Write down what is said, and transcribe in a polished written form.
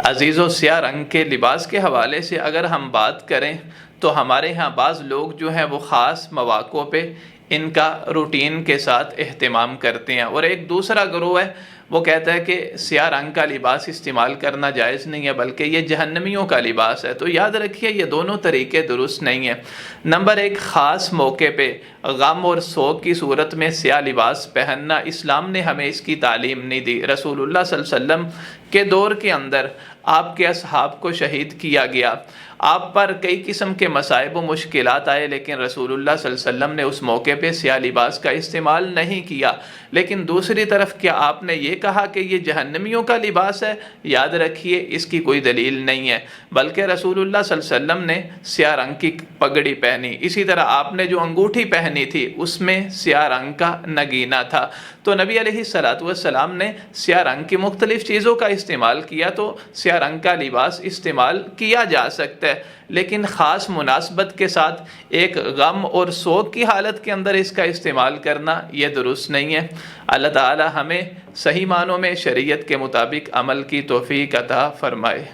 عزیزو، سیاہ رنگ کے لباس کے حوالے سے اگر ہم بات کریں تو ہمارے ہاں بعض لوگ جو ہیں وہ خاص مواقع پہ ان کا روٹین کے ساتھ اہتمام کرتے ہیں، اور ایک دوسرا گروہ ہے وہ کہتا ہے کہ سیاہ رنگ کا لباس استعمال کرنا جائز نہیں ہے بلکہ یہ جہنمیوں کا لباس ہے۔ تو یاد رکھیے یہ دونوں طریقے درست نہیں ہیں۔ نمبر ایک، خاص موقع پہ غم اور سوگ کی صورت میں سیاہ لباس پہننا اسلام نے ہمیں اس کی تعلیم نہیں دی۔ رسول اللہ صلی اللہ علیہ وسلم کے دور کے اندر آپ کے اصحاب کو شہید کیا گیا، آپ پر کئی قسم کے مصائب و مشکلات آئے، لیکن رسول اللہ صلی اللہ علیہ وسلم نے اس موقع پہ سیاہ لباس کا استعمال نہیں کیا۔ لیکن دوسری طرف کیا آپ نے یہ کہا کہ یہ جہنمیوں کا لباس ہے؟ یاد رکھیے اس کی کوئی دلیل نہیں ہے، بلکہ رسول اللہ صلی اللہ علیہ وسلم نے سیاہ رنگ کی پگڑی پہنی، اسی طرح آپ نے جو انگوٹھی پہنی تھی اس میں سیاہ رنگ کا نگینہ تھا۔ تو نبی علیہ السلام نے سیاہ رنگ کی مختلف چیزوں کا استعمال کیا، تو سیاہ رنگ کا لباس استعمال کیا جا سکتا ہے، لیکن خاص مناسبت کے ساتھ ایک غم اور سوگ کی حالت کے اندر اس کا استعمال کرنا یہ درست نہیں ہے۔ اللہ تعالی ہمیں صحیح معنوں میں شریعت کے مطابق عمل کی توفیق عطا فرمائے۔